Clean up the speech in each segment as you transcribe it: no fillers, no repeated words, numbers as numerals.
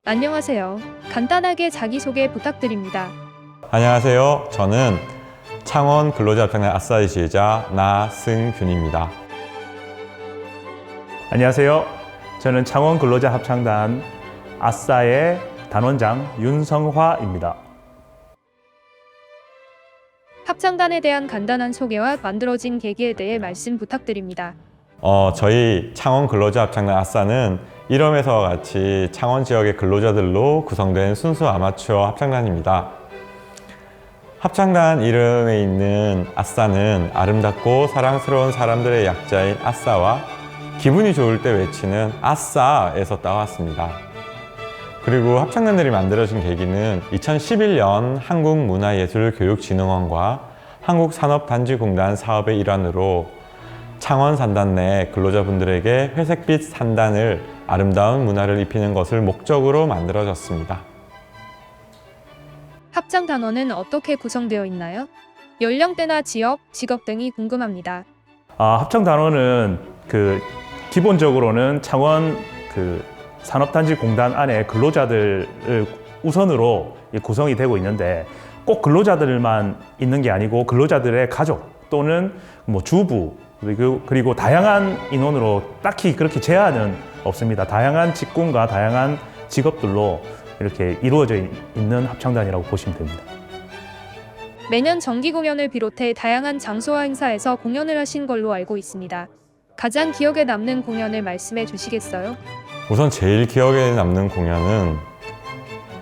안녕하세요. 간단하게 자기소개 부탁드립니다. 안녕하세요. 저는 창원 근로자합창단 아싸의 지휘자 나승균입니다. 안녕하세요. 저는 창원 근로자 합창단 아싸의 단원장 윤성화입니다. 합창단에 대한 간단한 소개와 만들어진 계기에 대해 말씀 부탁드립니다. 저희 창원 근로자합창단 아싸는 이름에서와 같이 창원 지역의 근로자들로 구성된 순수 아마추어 합창단입니다. 합창단 이름에 있는 아싸는 아름답고 사랑스러운 사람들의 약자인 아싸와 기분이 좋을 때 외치는 아싸에서 따왔습니다. 그리고 합창단들이 만들어진 계기는 2011년 한국문화예술교육진흥원과 한국산업단지공단 사업의 일환으로 창원 산단 내 근로자분들에게 회색빛 산단을 아름다운 문화를 입히는 것을 목적으로 만들어졌습니다. 합창단원은 어떻게 구성되어 있나요? 연령대나 지역, 직업 등이 궁금합니다. 합창단원은 기본적으로는 창원 산업단지공단 안에 근로자들을 우선으로 구성이 되고 있는데 꼭 근로자들만 있는 게 아니고 근로자들의 가족 또는 주부 그리고 다양한 인원으로 딱히 그렇게 제한은 없습니다. 다양한 직군과 다양한 직업들로 이렇게 이루어져 있는 합창단이라고 보시면 됩니다. 매년 정기 공연을 비롯해 다양한 장소와 행사에서 공연을 하신 걸로 알고 있습니다. 가장 기억에 남는 공연을 말씀해 주시겠어요? 우선 제일 기억에 남는 공연은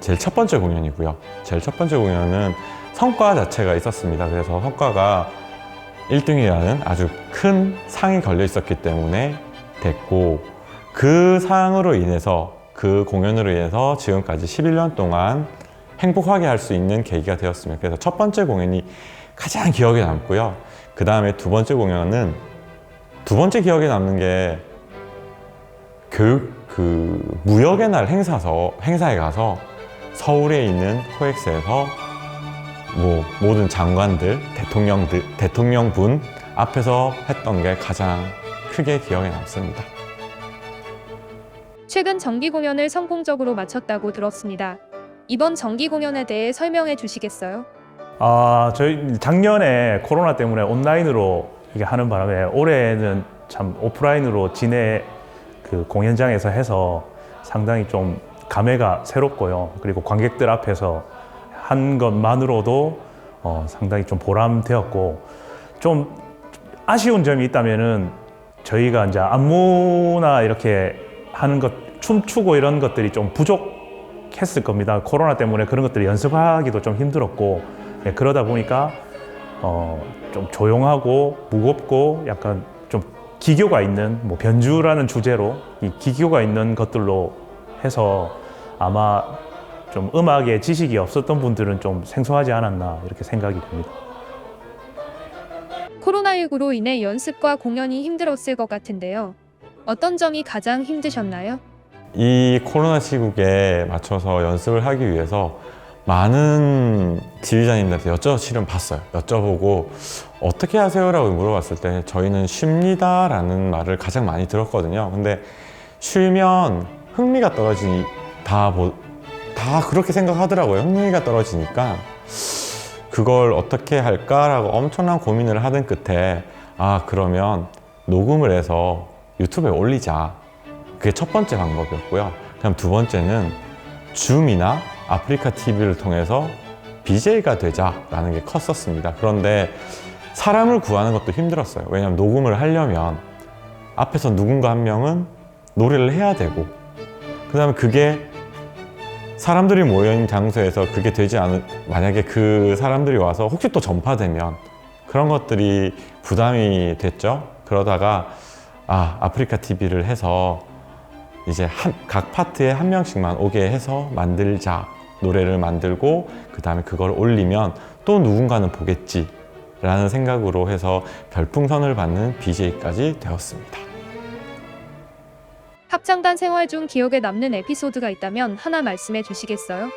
제일 첫 번째 공연이고요. 제일 첫 번째 공연은 성과 자체가 있었습니다. 그래서 성과가 1등이라는 아주 큰 상이 걸려 있었기 때문에 됐고, 그 상으로 인해서 그 공연으로 인해서 지금까지 11년 동안 행복하게 할 수 있는 계기가 되었습니다. 그래서 첫 번째 공연이 가장 기억에 남고요. 그 다음에 두 번째 공연은 두 번째 기억에 남는 게 무역의 날 행사에 가서 서울에 있는 코엑스에서 모든 장관들, 대통령분 앞에서 했던 게 가장 크게 기억에 남습니다. 최근 정기 공연을 성공적으로 마쳤다고 들었습니다. 이번 정기 공연에 대해 설명해 주시겠어요? 저희 작년에 코로나 때문에 온라인으로 이게 하는 바람에 올해는 참 오프라인으로 공연장에서 해서 상당히 좀 감회가 새롭고요. 그리고 관객들 앞에서 한 것만으로도 상당히 좀 보람되었고, 좀 아쉬운 점이 있다면은 저희가 이제 안무나 이렇게 하는 것, 춤추고 이런 것들이 좀 부족했을 겁니다. 코로나 때문에 그런 것들을 연습하기도 좀 힘들었고, 그러다 보니까 좀 조용하고 무겁고 약간 좀 기교가 있는 변주라는 주제로 이 기교가 있는 것들로 해서 아마 좀 음악에 지식이 없었던 분들은 좀 생소하지 않았나 이렇게 생각이 됩니다. 코로나19로 인해 연습과 공연이 힘들었을 것 같은데요. 어떤 점이 가장 힘드셨나요? 이 코로나 시국에 맞춰서 연습을 하기 위해서 많은 지휘자님들한테 여쭤보시는 봤어요. 여쭤보고 어떻게 하세요? 라고 물어봤을 때 저희는 쉽니다 라는 말을 가장 많이 들었거든요. 근데 쉬면 흥미가 다 그렇게 생각하더라고요. 흥미가 떨어지니까 그걸 어떻게 할까라고 엄청난 고민을 하던 끝에 그러면 녹음을 해서 유튜브에 올리자. 그게 첫 번째 방법이었고요. 그럼 두 번째는 줌이나 아프리카 TV를 통해서 BJ가 되자라는 게 컸었습니다. 그런데 사람을 구하는 것도 힘들었어요. 왜냐하면 녹음을 하려면 앞에서 누군가 한 명은 노래를 해야 되고, 그 다음에 그게 사람들이 모여있는 장소에서 그게 만약에 그 사람들이 와서 혹시 또 전파되면 그런 것들이 부담이 됐죠. 그러다가 아프리카 TV를 해서 이제 각 파트에 한 명씩만 오게 해서 만들자. 노래를 만들고 그 다음에 그걸 올리면 또 누군가는 보겠지 라는 생각으로 해서 별풍선을 받는 BJ까지 되었습니다. 합창단 생활 중 기억에 남는 에피소드가 있다면 하나 말씀해 주시겠어요?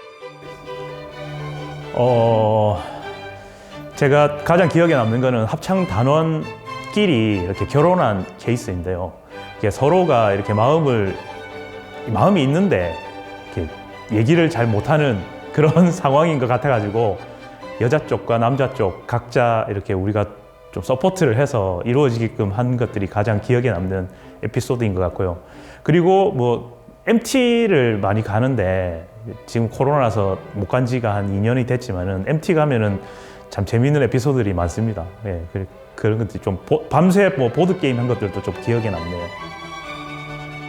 제가 가장 기억에 남는 거는 합창단원끼리 이렇게 결혼한 케이스인데요. 이게 서로가 이렇게 마음이 있는데 이렇게 얘기를 잘 못하는 그런 상황인 것 같아가지고 여자 쪽과 남자 쪽 각자 이렇게 우리가 좀 서포트를 해서 이루어지게끔 한 것들이 가장 기억에 남는 에피소드인 것 같고요. 그리고 뭐 MT를 많이 가는데 지금 코로나라서 못 간 지가 한 2년이 됐지만은 MT 가면은 참 재미있는 에피소드들이 많습니다. 예, 그런 것들이 좀 밤새 뭐 보드 게임 한 것들도 좀 기억에 남네요.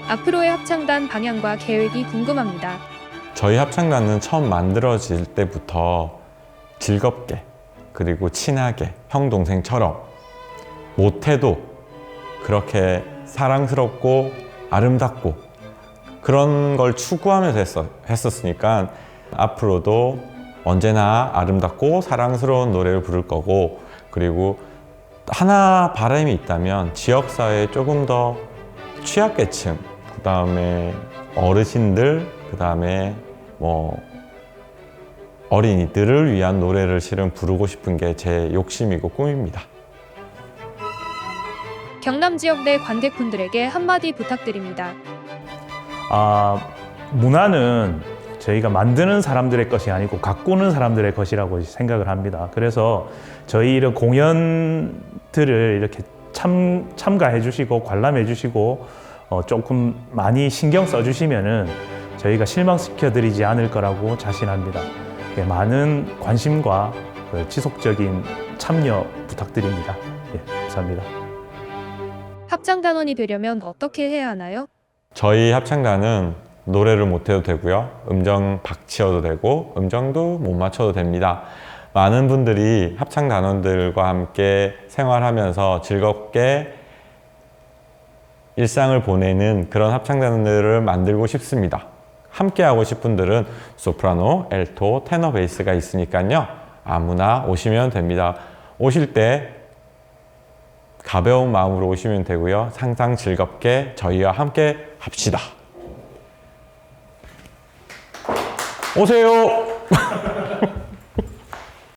앞으로의 합창단 방향과 계획이 궁금합니다. 저희 합창단은 처음 만들어질 때부터 즐겁게 그리고 친하게 형 동생처럼 못해도 그렇게 사랑스럽고 아름답고 그런 걸 추구하면서 했었으니까 앞으로도 언제나 아름답고 사랑스러운 노래를 부를 거고, 그리고 하나 바람이 있다면 지역사회에 조금 더 취약계층, 그 다음에 어르신들, 그 다음에 뭐 어린이들을 위한 노래를 실은 부르고 싶은 게 제 욕심이고 꿈입니다. 경남 지역 내 관객분들에게 한마디 부탁드립니다. 문화는 저희가 만드는 사람들의 것이 아니고 가꾸는 사람들의 것이라고 생각을 합니다. 그래서 저희 이런 공연들을 이렇게 참가해 주시고 관람해 주시고 조금 많이 신경 써 주시면은 저희가 실망시켜 드리지 않을 거라고 자신합니다. 많은 관심과 지속적인 참여 부탁드립니다. 예, 감사합니다. 합창단원이 되려면 어떻게 해야 하나요? 저희 합창단은 노래를 못해도 되고요, 음정 박치어도 되고 음정도 못 맞춰도 됩니다. 많은 분들이 합창단원들과 함께 생활하면서 즐겁게 일상을 보내는 그런 합창단원들을 만들고 싶습니다. 함께 하고 싶은 분들은 소프라노, 엘토, 테너, 베이스가 있으니까요, 아무나 오시면 됩니다. 오실 때 가벼운 마음으로 오시면 되고요, 항상 즐겁게 저희와 함께 합시다. 오세요.